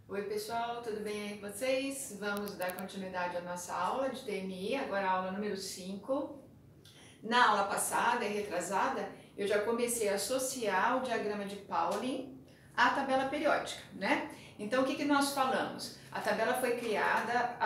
Oi pessoal, tudo bem aí com vocês? Vamos dar continuidade à nossa aula de TMI, agora a aula número 5. Na aula passada e retrasada, eu já comecei a associar o diagrama de Pauling à tabela periódica, né? Então o que nós falamos? A tabela foi criada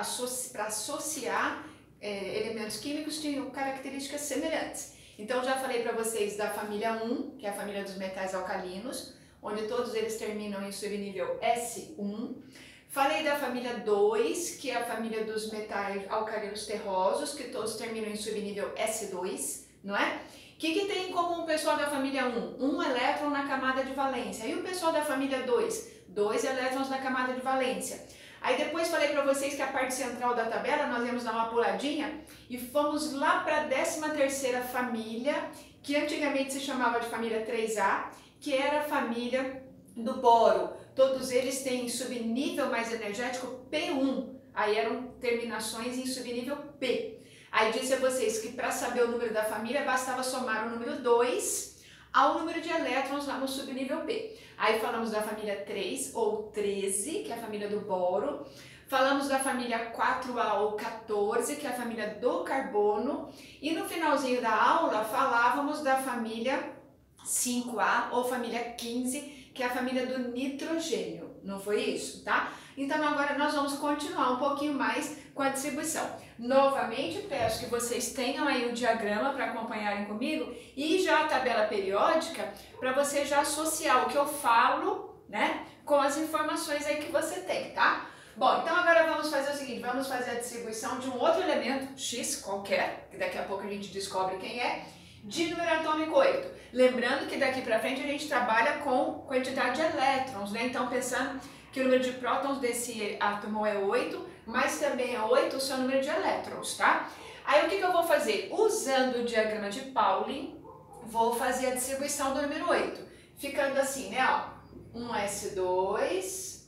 para associar elementos químicos que tinham características semelhantes. Então já falei para vocês da família 1, que é a família dos metais alcalinos, onde todos eles terminam em subnível S1. Falei da família 2, que é a família dos metais alcalinos terrosos, que todos terminam em subnível S2, não é? O que tem em comum o pessoal da família 1? Um elétron na camada de valência. E o pessoal da família 2? 2 elétrons na camada de valência. Aí depois falei para vocês que a parte central da tabela nós íamos dar uma puladinha e fomos lá para a 13ª família, que antigamente se chamava de família 3A, que era a família do boro. Todos eles têm subnível mais energético P1, aí eram terminações em subnível P. Aí disse a vocês que para saber o número da família bastava somar o número 2 ao número de elétrons lá no subnível P. Aí falamos da família 3 ou 13, que é a família do boro. Falamos da família 4A ou 14, que é a família do carbono. E no finalzinho da aula falávamos da família 5A ou família 15, que é a família do nitrogênio. Não foi isso, tá? Então agora nós vamos continuar um pouquinho mais com a distribuição. Novamente peço que vocês tenham aí o diagrama para acompanharem comigo e já a tabela periódica para você já associar o que eu falo, né, com as informações aí que você tem, tá? Bom, então agora vamos fazer o seguinte, vamos fazer a distribuição de um outro elemento, X qualquer, que daqui a pouco a gente descobre quem é, de número atômico 8. Lembrando que daqui para frente a gente trabalha com quantidade de elétrons, né? Então pensando que o número de prótons desse átomo é 8, mas também é 8 o seu número de elétrons, tá? Aí o que eu vou fazer? Usando o diagrama de Pauling, vou fazer a distribuição do número 8. Ficando assim, né? Ó, 1s2,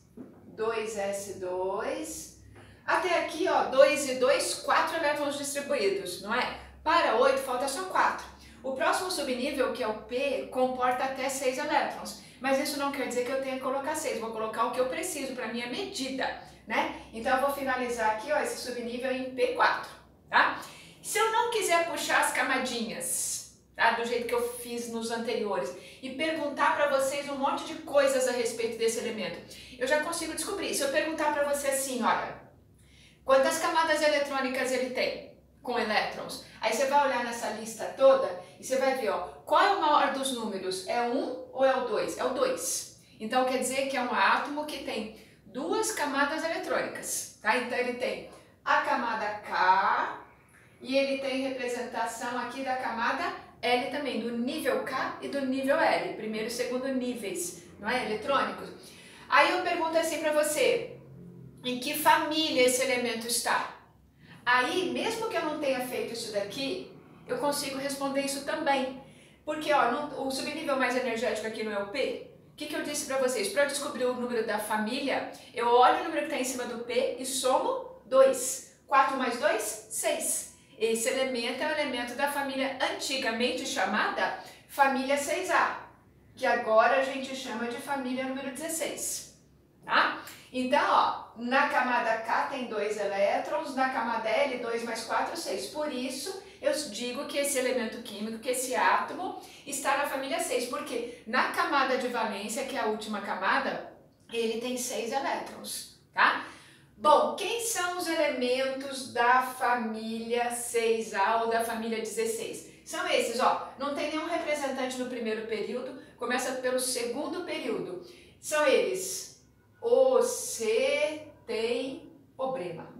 2s2, até aqui, ó, 2 e 2, 4 elétrons distribuídos, não é? Para 8 falta só 4. O próximo subnível, que é o P, comporta até 6 elétrons, mas isso não quer dizer que eu tenha que colocar 6, vou colocar o que eu preciso para minha medida, né? Então eu vou finalizar aqui, ó, esse subnível em P4, tá? Se eu não quiser puxar as camadinhas, tá? Do jeito que eu fiz nos anteriores, e perguntar para vocês um monte de coisas a respeito desse elemento, eu já consigo descobrir. Se eu perguntar para você assim, olha, quantas camadas eletrônicas ele tem? Com elétrons. Aí você vai olhar nessa lista toda e você vai ver, ó, qual é o maior dos números? É o 1 ou é o 2? É o 2. Então quer dizer que é um átomo que tem duas camadas eletrônicas, tá? Então ele tem a camada K e ele tem representação aqui da camada L também, do nível K e do nível L, primeiro e segundo níveis, não é? Eletrônicos. Aí eu pergunto assim para você, em que família esse elemento está? Aí, mesmo que eu não tenha feito isso daqui, eu consigo responder isso também. Porque ó, o subnível mais energético aqui não é o P? O que eu disse para vocês? Para eu descobrir o número da família, eu olho o número que está em cima do P e somo 2. 4 mais 2, 6. Esse elemento é o elemento da família antigamente chamada família 6A, que agora a gente chama de família número 16. Tá? Então, ó, na camada K tem 2 elétrons, na camada L 2 mais 4, 6. Por isso, eu digo que esse elemento químico, que esse átomo, está na família 6, porque na camada de valência, que é a última camada, ele tem 6 elétrons, tá? Bom, quem são os elementos da família 6A ou da família 16? São esses, ó, não tem nenhum representante no primeiro período, começa pelo segundo período. São eles. Você tem problema.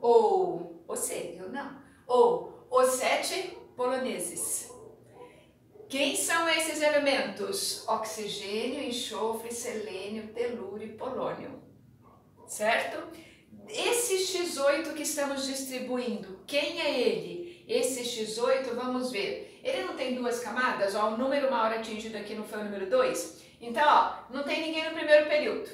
Ou você, eu não. Ou os 7 poloneses. Quem são esses elementos? Oxigênio, enxofre, selênio, telúrio e polônio. Certo? Esse X8 que estamos distribuindo, quem é ele? Esse X8, vamos ver. Ele não tem duas camadas? Ó, o número maior atingido aqui não foi o número 2? Então, ó, não tem ninguém no primeiro período.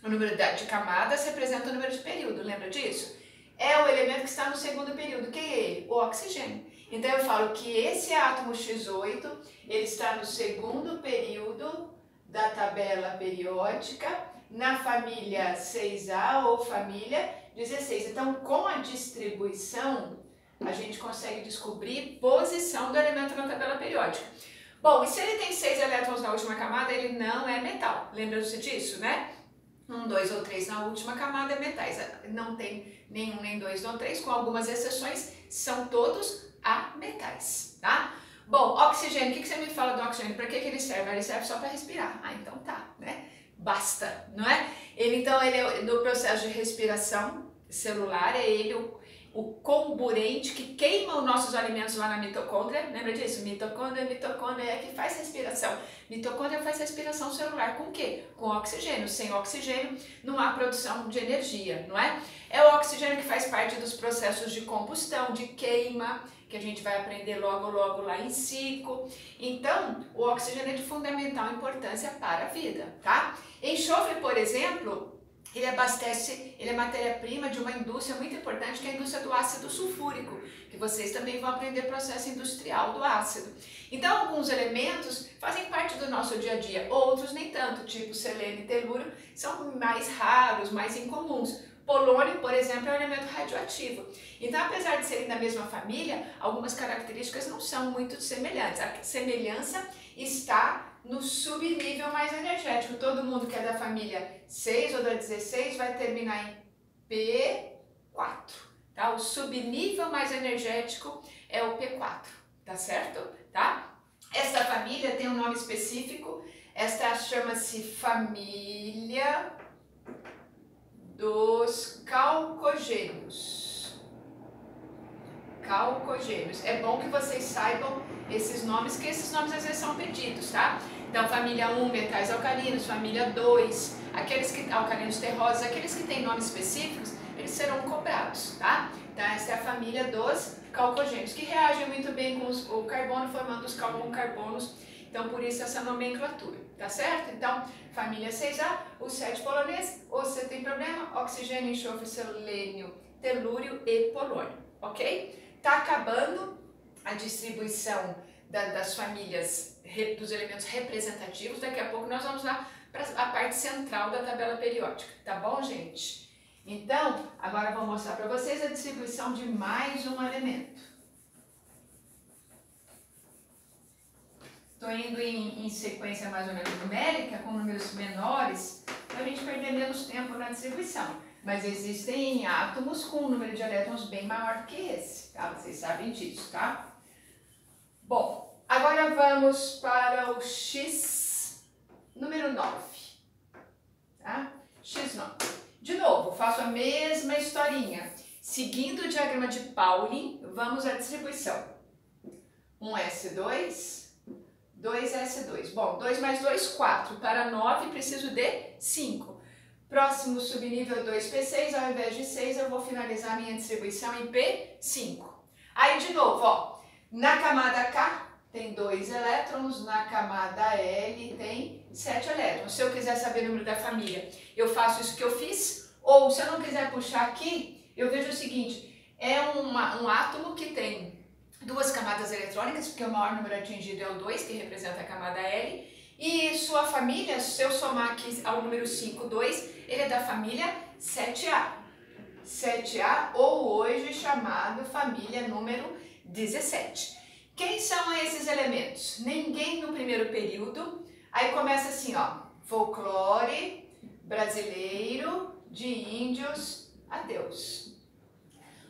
O número de camadas representa o número de período, lembra disso? É o elemento que está no segundo período. Quem é ele? O oxigênio. Então eu falo que esse átomo X8, ele está no segundo período da tabela periódica na família 6A ou família 16. Então, com a distribuição, a gente consegue descobrir posição do elemento na tabela periódica. Bom, e se ele tem 6 elétrons na última camada, ele não é metal. Lembra-se disso, né? 1, 2 ou 3 na última camada é metais. Não tem nenhum, nem 2, nem 3, com algumas exceções, são todos ametais, tá? Bom, oxigênio, o que você me fala do oxigênio? Para que ele serve? Ele serve só para respirar. Ah, então tá, né? Basta, não é? Ele é no processo de respiração celular, é ele o comburente que queima os nossos alimentos lá na mitocôndria. Lembra disso? Mitocôndria é que faz respiração. Mitocôndria faz respiração celular com o quê? Com oxigênio. Sem oxigênio não há produção de energia, não é? É o oxigênio que faz parte dos processos de combustão, de queima, que a gente vai aprender logo lá em 5. Então, o oxigênio é de fundamental importância para a vida, tá? Enxofre, por exemplo, ele é matéria-prima de uma indústria muito importante, que é a indústria do ácido sulfúrico, que vocês também vão aprender processo industrial do ácido. Então, alguns elementos fazem parte do nosso dia a dia, outros nem tanto, tipo selênio e telúrio, são mais raros, mais incomuns. Polônio, por exemplo, é um elemento radioativo. Então, apesar de serem da mesma família, algumas características não são muito semelhantes. A semelhança está no subnível mais energético. Todo mundo que é da família 6 ou da 16 vai terminar em P4, tá? O subnível mais energético é o P4, tá certo? Tá? Esta família tem um nome específico, esta chama-se família dos calcogênios. Calcogênios. É bom que vocês saibam esses nomes, que esses nomes às vezes são pedidos, tá? Então, família 1, metais alcalinos, família 2, alcalinos terrosos, aqueles que têm nomes específicos, eles serão cobrados, tá? Então, essa é a família dos calcogênios, que reagem muito bem com o carbono, formando os carbono-carbonos. Então, por isso essa nomenclatura, tá certo? Então, família 6A, o 7 polonês, ou você tem problema, oxigênio, enxofre, selênio, telúrio e polônio, ok? Tá acabando a distribuição das famílias, dos elementos representativos. Daqui a pouco nós vamos lá para a parte central da tabela periódica, tá bom, gente? Então, agora eu vou mostrar para vocês a distribuição de mais um elemento. Estou indo em sequência mais ou menos numérica, com números menores, para a gente perder menos tempo na distribuição. Mas existem átomos com um número de elétrons bem maior que esse, tá? Vocês sabem disso, tá? Bom, agora vamos para o X número 9, tá? X9. De novo, faço a mesma historinha. Seguindo o diagrama de Pauling, vamos à distribuição. 1s2, 2s2. Bom, 2 mais 2, 4. Para 9, preciso de 5. Próximo subnível 2p6, ao invés de 6, eu vou finalizar a minha distribuição em p5. Aí, de novo, ó, na camada K tem 2 elétrons, na camada L tem 7 elétrons. Se eu quiser saber o número da família, eu faço isso que eu fiz, ou se eu não quiser puxar aqui, eu vejo o seguinte, é um átomo que tem 2 camadas eletrônicas, porque o maior número atingido é o 2, que representa a camada L, e sua família, se eu somar aqui ao número 5, 2, ele é da família 7A. 7A, ou hoje chamado família número 17. Quem são esses elementos? Ninguém no primeiro período. Aí começa assim, ó, folclore brasileiro de índios ateus.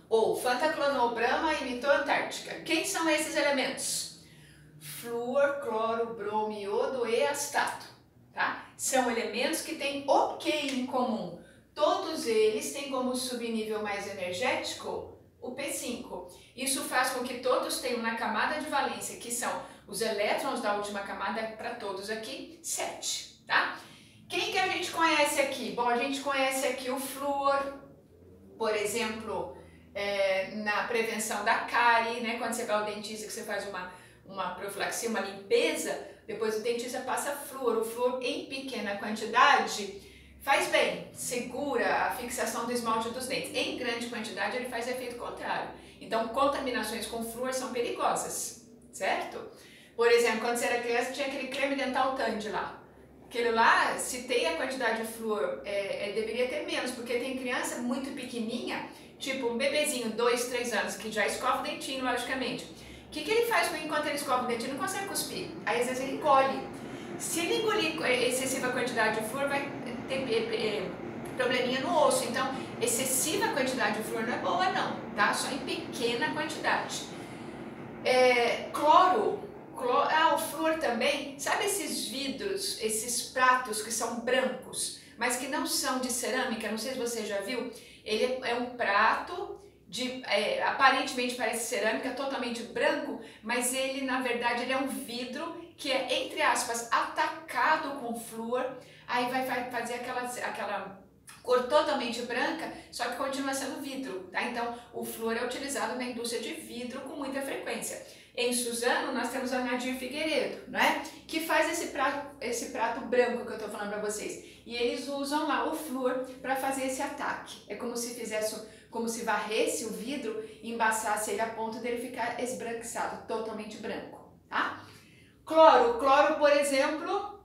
Ou Fanta, clonou Brahma e imitou Antártica. Quem são esses elementos? Flúor, cloro, bromo, iodo e astato, tá? São elementos que têm o que em comum? Todos eles têm como subnível mais energético o P5. Isso faz com que todos tenham na camada de valência, que são os elétrons da última camada, para todos aqui, 7, tá? Quem que a gente conhece aqui? Bom, a gente conhece aqui o flúor, por exemplo, na prevenção da cárie, né? Quando você vai ao dentista, que você faz uma profilaxia, uma limpeza, depois o dentista passa flúor. O flúor em pequena quantidade faz bem, segura a fixação do esmalte dos dentes. Em grande quantidade ele faz efeito contrário. Então contaminações com flúor são perigosas, certo? Por exemplo, quando você era criança tinha aquele creme dental Tandy lá. aquele lá, se tem a quantidade de flúor, deveria ter menos, porque tem criança muito pequenininha, tipo um bebezinho, 2, 3 anos, que já escova o dentinho, logicamente. O que ele faz enquanto ele escova o dentinho? Ele não consegue cuspir. Aí às vezes ele engole. Se ele engolir excessiva quantidade de flúor, vai ter probleminha no osso. Então, excessiva quantidade de flúor não é boa não, tá? Só em pequena quantidade. Cloro. O flúor também, sabe esses vidros, esses pratos que são brancos, mas que não são de cerâmica, não sei se você já viu, ele é um prato aparentemente parece cerâmica, totalmente branco, mas ele na verdade ele é um vidro que é, entre aspas, atacado com flúor, aí vai fazer aquela cor totalmente branca, só que continua sendo vidro, tá? Então o flúor é utilizado na indústria de vidro com muita frequência. Em Suzano nós temos a Nadir Figueiredo, né? Que faz esse prato branco que eu tô falando para vocês. E eles usam lá o flúor para fazer esse ataque. É como se varresse o vidro e embaçasse ele a ponto dele ficar esbranquiçado, totalmente branco, tá? Cloro, por exemplo,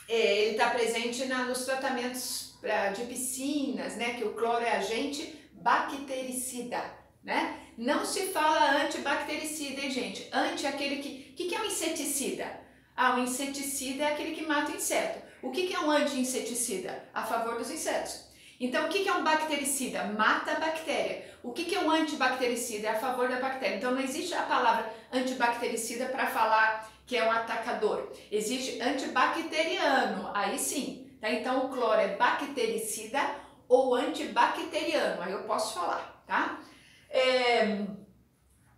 ele está presente nos tratamentos de piscinas, né? Que o cloro é agente bactericida, né? Não se fala antibactericida, hein, gente? Anti é aquele que é um inseticida? O inseticida é aquele que mata o inseto. O que é um anti-inseticida? A favor dos insetos. Então, o que é um bactericida? Mata a bactéria. O que é um antibactericida? É a favor da bactéria. Então, não existe a palavra antibactericida para falar que é um atacador. Existe antibacteriano, aí sim. Tá? Então, o cloro é bactericida ou antibacteriano, aí eu posso falar, tá?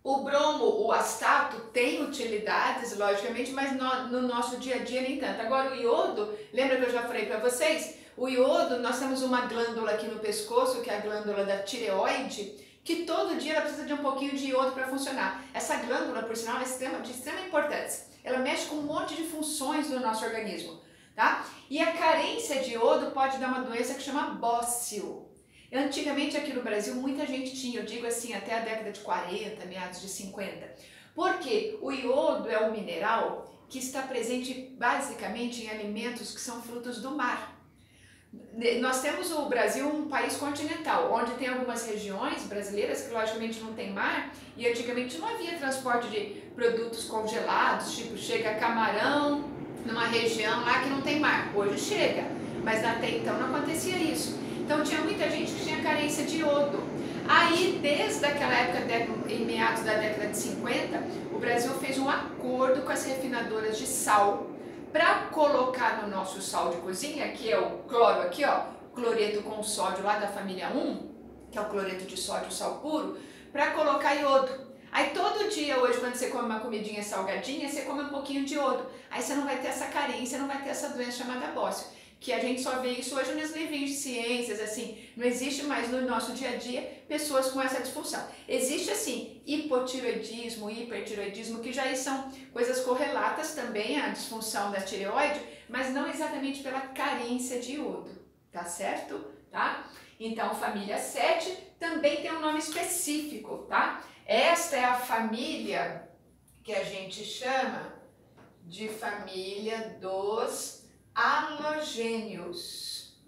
O bromo, o astato tem utilidades, logicamente, mas no nosso dia a dia nem tanto. Agora o iodo, lembra que eu já falei para vocês? O iodo, nós temos uma glândula aqui no pescoço, que é a glândula da tireoide, que todo dia ela precisa de um pouquinho de iodo para funcionar. Essa glândula, por sinal, é de extrema importância. Ela mexe com um monte de funções do nosso organismo, tá? E a carência de iodo pode dar uma doença que chama bócio. Antigamente aqui no Brasil muita gente tinha, eu digo assim, até a década de 40, meados de 50. Porque o iodo é um mineral que está presente basicamente em alimentos que são frutos do mar. Nós temos o Brasil um país continental, onde tem algumas regiões brasileiras que logicamente não tem mar, e antigamente não havia transporte de produtos congelados, tipo chega camarão numa região lá que não tem mar. Hoje chega, mas até então não acontecia isso. Então tinha muita gente que tinha carência de iodo. Aí, desde aquela época, em meados da década de 50, o Brasil fez um acordo com as refinadoras de sal para colocar no nosso sal de cozinha, que é o cloro aqui, ó, cloreto com sódio lá da família 1, que é o cloreto de sódio, sal puro, para colocar iodo. Aí todo dia hoje, quando você come uma comidinha salgadinha, você come um pouquinho de iodo. Aí você não vai ter essa carência, não vai ter essa doença chamada bócio. Que a gente só vê isso hoje nos livrinhos de ciências, assim, não existe mais no nosso dia a dia pessoas com essa disfunção. Existe, assim, hipotireoidismo, hipertireoidismo, que já são coisas correlatas também à disfunção da tireoide, mas não exatamente pela carência de iodo, tá certo? Tá? Então, família 7 também tem um nome específico, tá? Esta é a família que a gente chama de família dos halogênios.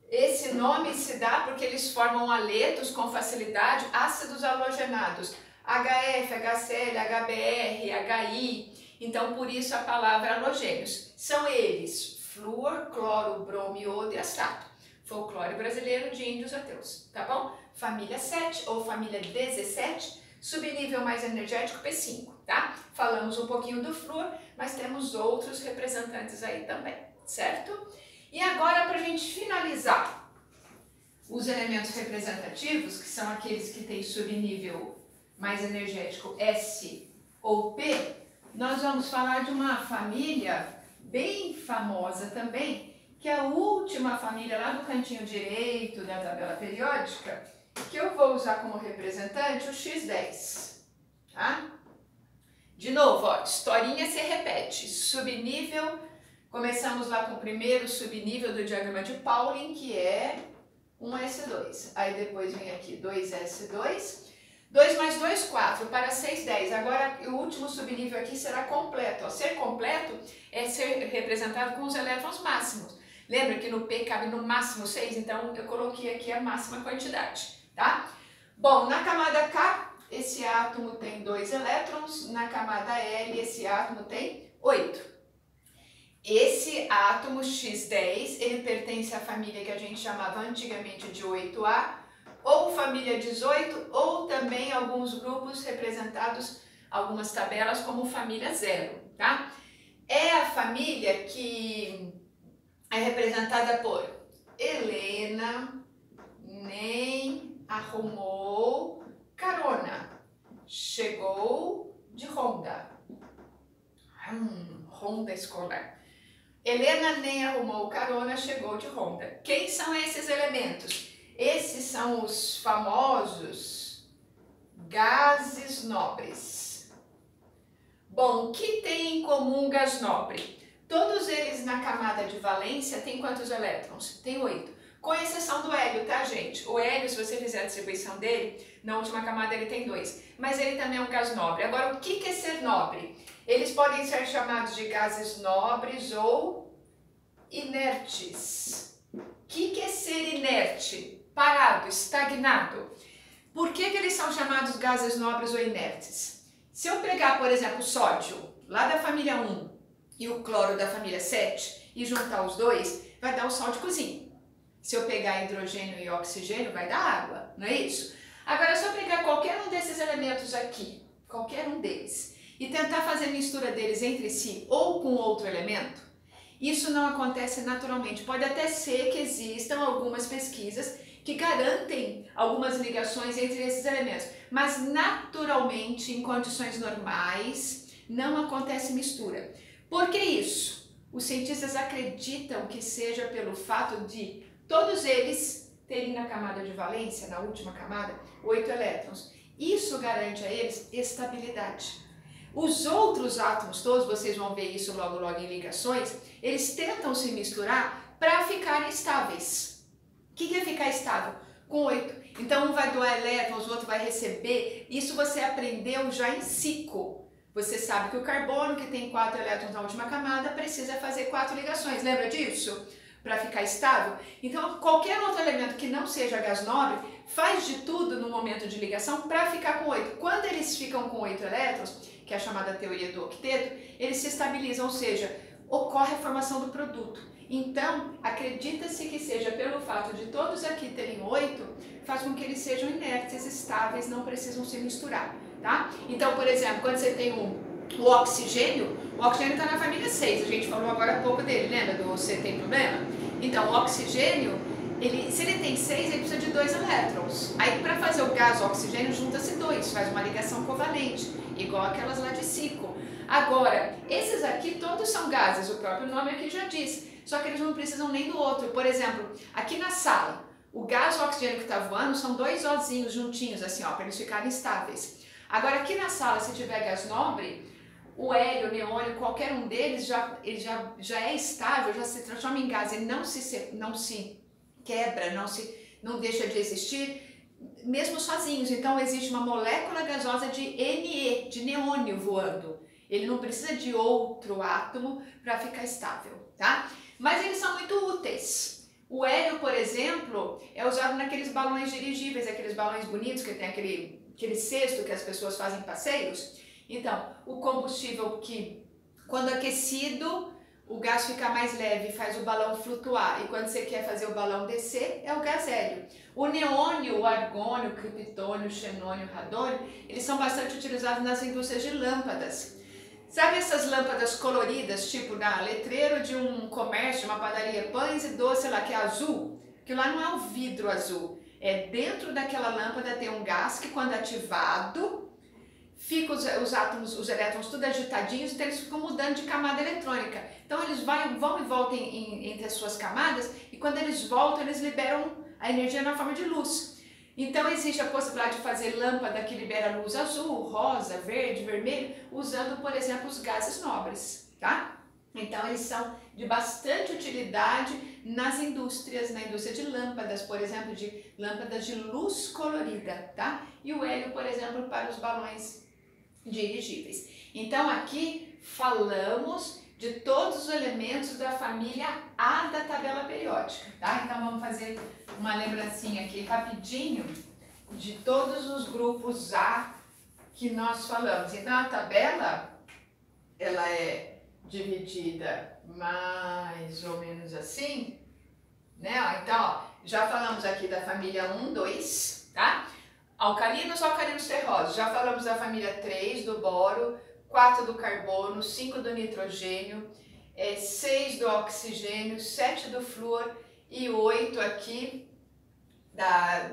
Esse nome se dá porque eles formam haletos com facilidade, ácidos halogenados, HF, HCl, HBr, HI, então por isso a palavra halogênios. São eles, flúor, cloro, bromo, iodo e astato. Folclore brasileiro de índios ateus, tá bom? Família 7 ou família 17, subnível mais energético P5, tá? Falamos um pouquinho do flúor, mas temos outros representantes aí também, certo? E agora, para a gente finalizar os elementos representativos, que são aqueles que têm subnível mais energético S ou P, nós vamos falar de uma família bem famosa também, que é a última família lá do cantinho direito da tabela periódica, que eu vou usar como representante o X10, tá? De novo, ó, historinha se repete, subnível, começamos lá com o primeiro subnível do diagrama de Pauling, que é 1S2, aí depois vem aqui 2S2, 2 mais 2, 4, para 6, 10. Agora, o último subnível aqui será completo. Ó. Ser completo é ser representado com os elétrons máximos. Lembra que no P cabe no máximo 6? Então, eu coloquei aqui a máxima quantidade, tá? Bom, na camada K, esse átomo tem 2 elétrons. Na camada L, esse átomo tem 8. Esse átomo X10, ele pertence à família que a gente chamava antigamente de 8A, ou família 18, ou também alguns grupos representados, algumas tabelas como família 0, tá? É a família que é representada por Helena, nem arrumou carona, chegou de Honda. Honda escolar. Helena nem arrumou carona, chegou de Honda. Quem são esses elementos? Esses são os famosos gases nobres. Bom, o que tem em comum gás nobre? Todos eles na camada de valência têm quantos elétrons? Tem 8. Com exceção do hélio, tá, gente? O hélio, se você fizer a distribuição dele, na última camada ele tem 2. Mas ele também é um gás nobre. Agora, o que é ser nobre? Eles podem ser chamados de gases nobres ou inertes. O que é ser inerte? Parado, estagnado. Por que eles são chamados gases nobres ou inertes? Se eu pegar, por exemplo, o sódio, lá da família 1, e o cloro da família 7, e juntar os dois, vai dar o sódicozinho. Se eu pegar hidrogênio e oxigênio, vai dar água, não é isso? Agora, se eu pegar qualquer um desses elementos aqui, qualquer um deles, e tentar fazer mistura deles entre si ou com outro elemento, isso não acontece naturalmente. Pode até ser que existam algumas pesquisas que garantem algumas ligações entre esses elementos, mas naturalmente, em condições normais, não acontece mistura. Por que isso? Os cientistas acreditam que seja pelo fato de todos eles terem na camada de valência, na última camada, 8 elétrons. Isso garante a eles estabilidade. Os outros átomos todos, vocês vão ver isso logo em ligações, eles tentam se misturar para ficarem estáveis. O que é ficar estável? Com 8. Então um vai doar elétrons, o outro vai receber. Isso você aprendeu já em psico. Você sabe que o carbono, que tem 4 elétrons na última camada, precisa fazer 4 ligações. Lembra disso? Para ficar estável. Então qualquer outro elemento que não seja gás nobre faz de tudo no momento de ligação para ficar com 8. Quando eles ficam com 8 elétrons, que é a chamada teoria do octeto, eles se estabilizam, ou seja, ocorre a formação do produto. Então, acredita-se que seja pelo fato de todos aqui terem 8, faz com que eles sejam inertes, estáveis, não precisam se misturar, tá? Então, por exemplo, quando você tem o oxigênio está na família 6, a gente falou agora há pouco dele, lembra do C tem problema? Então, o oxigênio, se ele tem 6, ele precisa de 2 elétrons. Aí, para fazer o gás oxigênio, junta-se 2, faz uma ligação covalente, igual aquelas lá de 5. Agora, esses aqui todos são gases, o próprio nome aqui já diz, só que eles não precisam nem do outro. Por exemplo, aqui na sala, o gás oxigênio que está voando são 2 Ozinhos juntinhos, assim, ó, para eles ficarem estáveis. Agora, aqui na sala, se tiver gás nobre, o hélio, o neônio, qualquer um deles ele já é estável, já se transforma em gás, ele não se quebra, não deixa de existir, mesmo sozinhos. Então, existe uma molécula gasosa de Ne, de neônio voando. Ele não precisa de outro átomo para ficar estável, tá? Mas eles são muito úteis. O hélio, por exemplo, é usado naqueles balões dirigíveis, aqueles balões bonitos que tem aquele cesto que as pessoas fazem passeios. Então, o combustível que, quando aquecido, o gás fica mais leve e faz o balão flutuar. E quando você quer fazer o balão descer, é o gás hélio. O neônio, o argônio, o criptônio, o xenônio, o radônio, eles são bastante utilizados nas indústrias de lâmpadas. Sabe essas lâmpadas coloridas, tipo na letreiro de um comércio, uma padaria, pães e doce, sei lá, que é azul? Que lá não é o vidro azul. É dentro daquela lâmpada tem um gás que, quando ativado, fica os átomos, os elétrons tudo agitadinhos, então eles ficam mudando de camada eletrônica. Então eles vão e voltam entre as suas camadas, e quando eles voltam, eles liberam a energia na forma de luz. Então existe a possibilidade de fazer lâmpada que libera luz azul, rosa, verde, vermelho, usando, por exemplo, os gases nobres, tá? Então, eles são de bastante utilidade nas indústrias, na indústria de lâmpadas, por exemplo, de lâmpadas de luz colorida, tá? E o hélio, por exemplo, para os balões dirigíveis. Então, aqui falamos de todos os elementos da família A da tabela periódica, tá? Então, vamos fazer uma lembrancinha aqui rapidinho de todos os grupos A que nós falamos. Então, a tabela, ela é dividida mais ou menos assim, né? Então, ó, já falamos aqui da família 1, 2, tá? Alcalinos terrosos, já falamos da família 3 do boro, 4 do carbono, 5 do nitrogênio, 6 do oxigênio, 7 do flúor e 8 aqui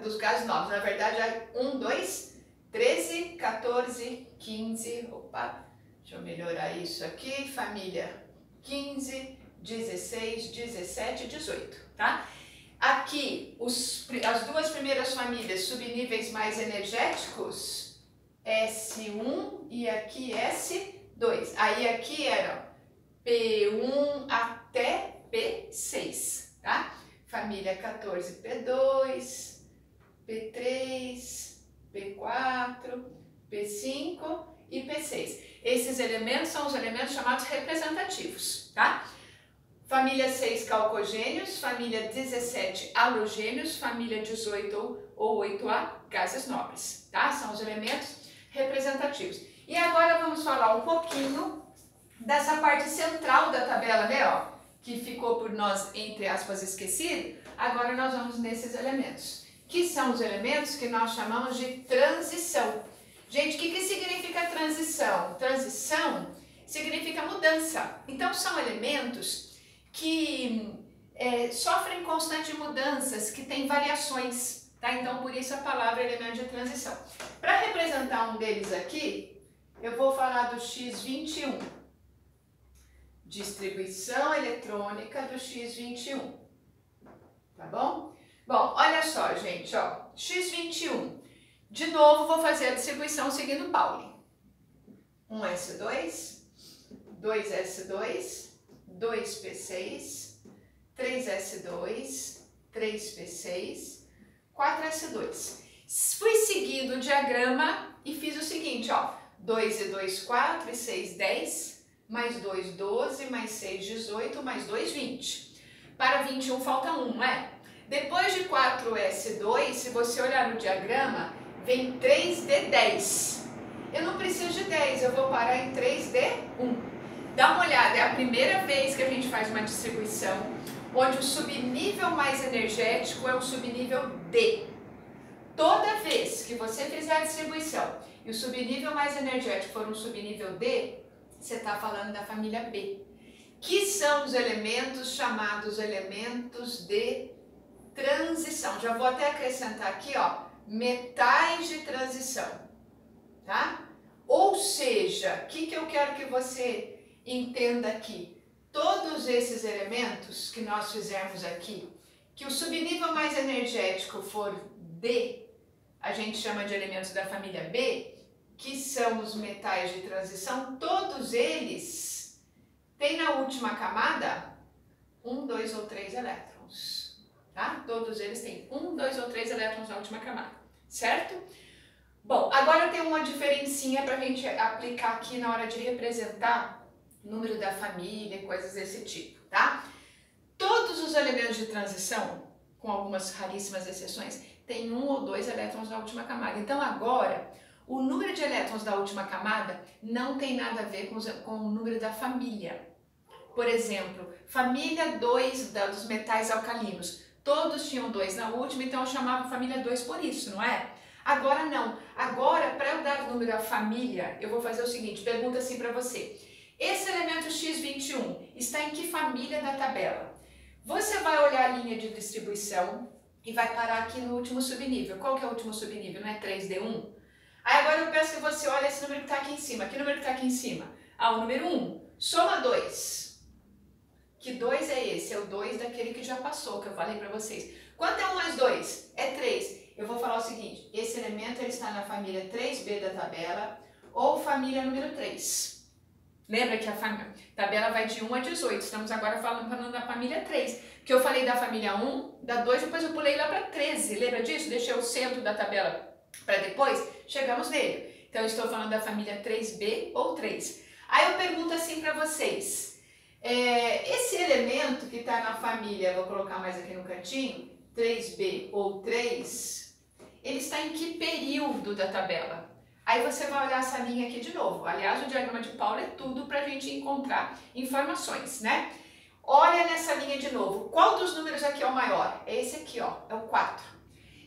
dos gases nobres. Na verdade, é 1, 2, 13, 14, 15, opa, deixa eu melhorar isso aqui, família 15, 16, 17 e 18, tá? Aqui, as duas primeiras famílias, subníveis mais energéticos, S1 e aqui S2. Aí aqui eram P1 até P6, tá? Família 14, P2, P3, P4, P5 e P6. Esses elementos são os elementos chamados representativos, tá? Família 6, calcogênios, família 17, halogênios, família 18 ou 8A, gases nobres, tá? São os elementos representativos. E agora vamos falar um pouquinho dessa parte central da tabela, né, ó, que ficou por nós, entre aspas, esquecido. Agora nós vamos nesses elementos, que são os elementos que nós chamamos de transição. Gente, o que significa transição? Transição significa mudança. Então, são elementos que sofrem constantes mudanças, que têm variações, tá? Então, por isso a palavra elemento de transição. Para representar um deles aqui, eu vou falar do X21. Distribuição eletrônica do X21. Tá bom? Bom, olha só, gente, ó, X21. De novo, vou fazer a distribuição seguindo Pauli. 1S2, 2S2, 2P6, 3S2, 3P6, 4S2. Fui seguindo o diagrama e fiz o seguinte, ó, 2 e 2, 4, e 6, 10, mais 2, 12, mais 6, 18, mais 2, 20. Para 21 falta 1, não é? Depois de 4S2, se você olhar no diagrama, vem 3D10. Eu não preciso de 10, eu vou parar em 3D1. Dá uma olhada, é a primeira vez que a gente faz uma distribuição onde o subnível mais energético é o subnível D. Toda vez que você fizer a distribuição e o subnível mais energético for um subnível D, você está falando da família B, que são os elementos chamados elementos de transição. Já vou até acrescentar aqui, ó, metais de transição, tá? Ou seja, o que eu quero que você entenda aqui? Todos esses elementos que nós fizermos aqui, que o subnível mais energético for D, a gente chama de elementos da família B, que são os metais de transição, todos eles têm na última camada 1, 2 ou 3 elétrons, tá? Todos eles têm 1, 2 ou 3 elétrons na última camada, certo? Bom, agora tem uma diferencinha para a gente aplicar aqui na hora de representar o número da família e coisas desse tipo, tá? Todos os elementos de transição, com algumas raríssimas exceções, têm 1 ou 2 elétrons na última camada. Então agora, o número de elétrons da última camada não tem nada a ver com o número da família. Por exemplo, família 2 dos metais alcalinos. Todos tinham 2 na última, então eu chamava família 2 por isso, não é? Agora não. Agora, para eu dar o número à família, eu vou fazer o seguinte, pergunta assim para você. Esse elemento X21 está em que família da tabela? Você vai olhar a linha de distribuição e vai parar aqui no último subnível. Qual que é o último subnível? Não é 3D1? Aí agora eu peço que você olhe esse número que está aqui em cima. Que número que está aqui em cima? Ah, o número 1. Soma 2. Que 2 é esse? É o 2 daquele que já passou, que eu falei para vocês. Quanto é 1 mais 2? É 3. Eu vou falar o seguinte, esse elemento ele está na família 3B da tabela ou família número 3. Lembra que a tabela vai de 1 a 18, estamos agora falando da família 3, que eu falei da família 1, da 2, depois eu pulei lá para 13, lembra disso? Deixei o centro da tabela para depois, chegamos nele. Então eu estou falando da família 3B ou 3. Aí eu pergunto assim para vocês, esse elemento que está na família, vou colocar mais aqui no cantinho, 3B ou 3, ele está em que período da tabela? Aí você vai olhar essa linha aqui de novo. Aliás, o diagrama de Pauli é tudo para a gente encontrar informações, né? Olha nessa linha de novo. Qual dos números aqui é o maior? É esse aqui, ó, é o 4.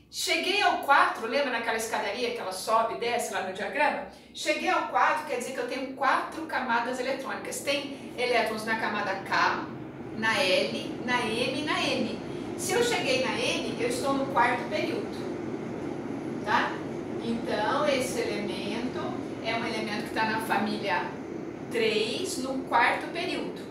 Cheguei ao 4, lembra naquela escadaria que ela sobe e desce lá no diagrama? Cheguei ao 4, quer dizer que eu tenho 4 camadas eletrônicas. Tem elétrons na camada K, na L, na M e na N. Se eu cheguei na N, eu estou no quarto período, tá? Então, esse elemento é um elemento que está na família 3, no quarto período,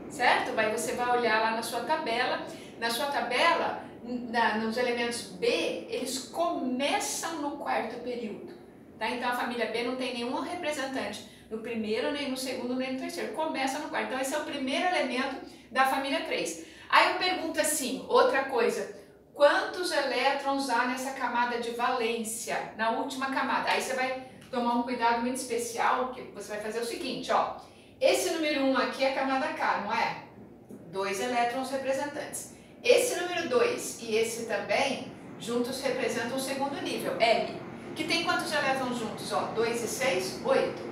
certo? Você vai olhar lá na sua tabela. Na sua tabela, nos elementos B, eles começam no quarto período, tá? Então, a família B não tem nenhum representante no primeiro, nem no segundo, nem no terceiro. Começa no quarto. Então, esse é o primeiro elemento da família 3. Aí eu pergunto assim, outra coisa. Quantos elétrons há nessa camada de valência, na última camada? Aí você vai tomar um cuidado muito especial, que você vai fazer o seguinte, ó. Esse número 1 aqui é a camada K, não é? 2 elétrons representantes. Esse número 2 e esse também, juntos representam o segundo nível, L. Que tem quantos elétrons juntos? Ó, 2 e 6, 8.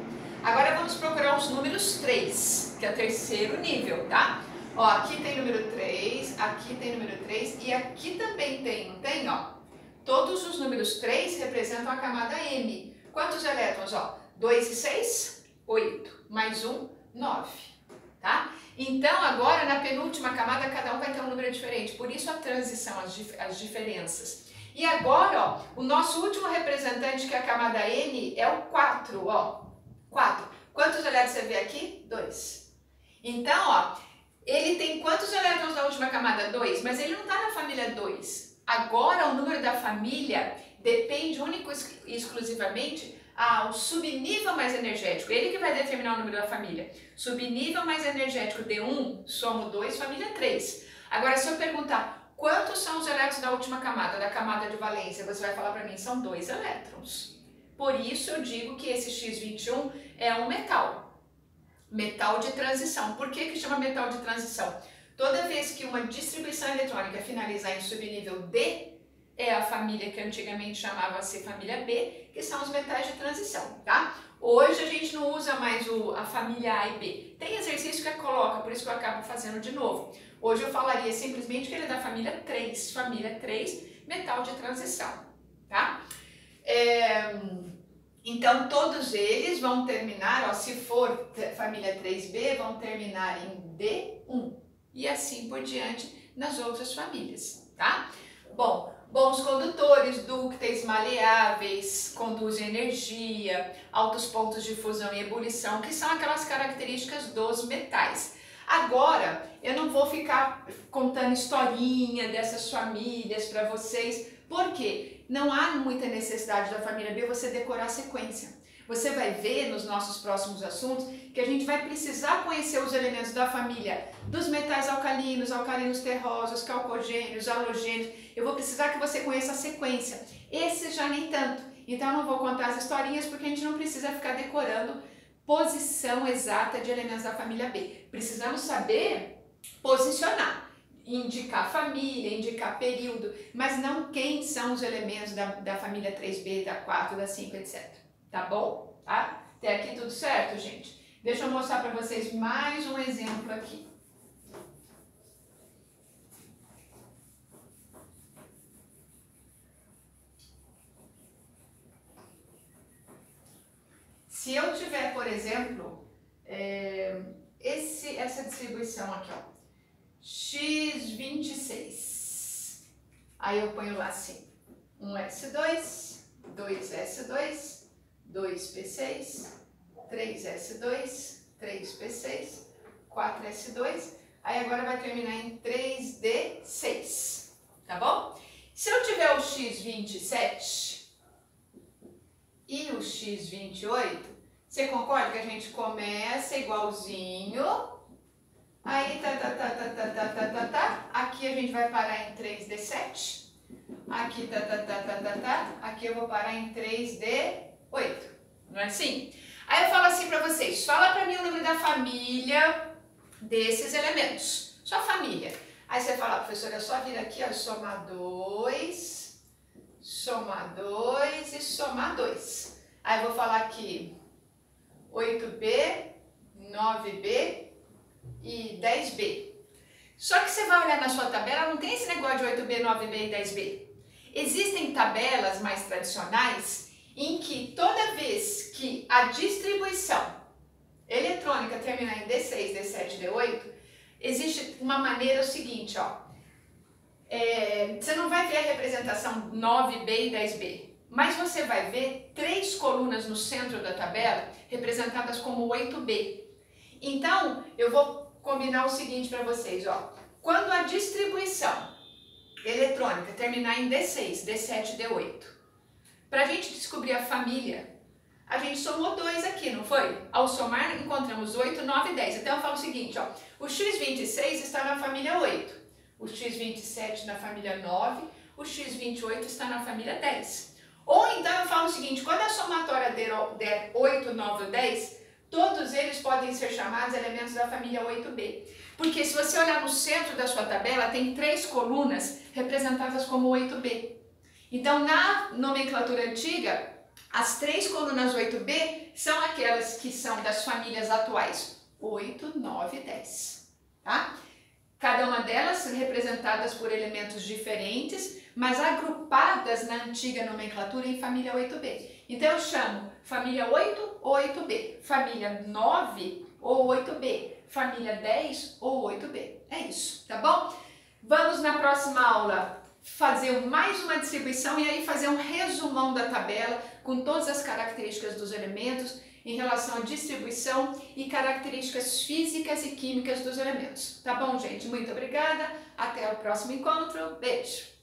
Agora vamos procurar os números 3, que é o terceiro nível, tá? Ó, aqui tem número 3, aqui tem número 3 e aqui também tem, não tem? Ó, todos os números 3 representam a camada M. Quantos elétrons? Ó, 2 e 6, 8. Mais 1, 9. Tá? Então, agora na penúltima camada, cada um vai ter um número diferente. Por isso a transição, as diferenças. E agora, ó, o nosso último representante, que é a camada N, é o 4. Ó, 4. Quantos elétrons você vê aqui? 2. Então, ó, ele tem quantos elétrons na última camada? 2, mas ele não está na família 2. Agora o número da família depende único e exclusivamente ao subnível mais energético. Ele que vai determinar o número da família. Subnível mais energético D1, somo 2, família 3. Agora se eu perguntar quantos são os elétrons da última camada, da camada de valência, você vai falar para mim, são 2 elétrons. Por isso eu digo que esse X21 é um metal. Metal de transição. Por que chama metal de transição? Toda vez que uma distribuição eletrônica finalizar em subnível D, é a família que antigamente chamava-se família B, que são os metais de transição, tá? Hoje a gente não usa mais a família A e B. Tem exercício que coloca, por isso que eu acabo fazendo de novo. Hoje eu falaria simplesmente que ele é da família 3, metal de transição, tá? Então, todos eles vão terminar, ó, se for família 3B, vão terminar em D1 e assim por diante nas outras famílias, tá? Bom, bons condutores, dúcteis, maleáveis, conduzem energia, altos pontos de fusão e ebulição, que são aquelas características dos metais. Agora, eu não vou ficar contando historinha dessas famílias para vocês, por quê? Não há muita necessidade da família B você decorar a sequência. Você vai ver nos nossos próximos assuntos que a gente vai precisar conhecer os elementos da família dos metais alcalinos, alcalinos terrosos, calcogênios, halogênios. Eu vou precisar que você conheça a sequência. Esses já nem tanto. Então eu não vou contar as historinhas porque a gente não precisa ficar decorando posição exata de elementos da família B. Precisamos saber posicionar. Indicar família, indicar período, mas não quem são os elementos da família 3B, da 4, da 5, etc. Tá bom? Tá? Até aqui tudo certo, gente? Deixa eu mostrar para vocês mais um exemplo aqui. Se eu tiver, por exemplo, essa distribuição aqui, ó. X26. Aí eu ponho lá assim, 1S2, 2S2, 2P6, 3S2, 3P6, 4S2. Aí agora vai terminar em 3D6, tá bom? Se eu tiver o X27 e o X28, Você concorda que a gente começa igualzinho? Aí, aqui a gente vai parar em 3D7. Aqui, aqui eu vou parar em 3D8. Não é assim? Aí eu falo assim pra vocês, fala pra mim o nome da família desses elementos. Só família. Aí você fala, professora, é só vir aqui, ó, somar 2 e somar 2. Aí eu vou falar aqui 8B, 9B e 10B. Só que você vai olhar na sua tabela, não tem esse negócio de 8B, 9B e 10B. Existem tabelas mais tradicionais em que toda vez que a distribuição eletrônica terminar em D6, D7, D8, existe uma maneira seguinte, ó. Você não vai ver a representação 9B e 10B, mas você vai ver 3 colunas no centro da tabela representadas como 8B. Então, eu vou combinar o seguinte para vocês, ó. Quando a distribuição eletrônica terminar em D6, D7, D8, para a gente descobrir a família, a gente somou 2 aqui, não foi? Ao somar, encontramos 8, 9 e 10. Então, eu falo o seguinte, ó. O x26 está na família 8, o x27 na família 9, o x28 está na família 10. Ou então, eu falo o seguinte, quando a somatória der 8, 9 ou 10, todos eles podem ser chamados elementos da família 8B. Porque se você olhar no centro da sua tabela, tem 3 colunas representadas como 8B. Então, na nomenclatura antiga, as 3 colunas 8B são aquelas que são das famílias atuais 8, 9 e 10. Tá? Cada uma delas representadas por elementos diferentes, mas agrupadas na antiga nomenclatura em família 8B. Então eu chamo família 8 ou 8B, família 9 ou 8B, família 10 ou 8B. É isso, tá bom? Vamos na próxima aula fazer mais uma distribuição e aí fazer um resumão da tabela com todas as características dos elementos em relação à distribuição e características físicas e químicas dos elementos. Tá bom, gente? Muito obrigada. Até o próximo encontro. Beijo!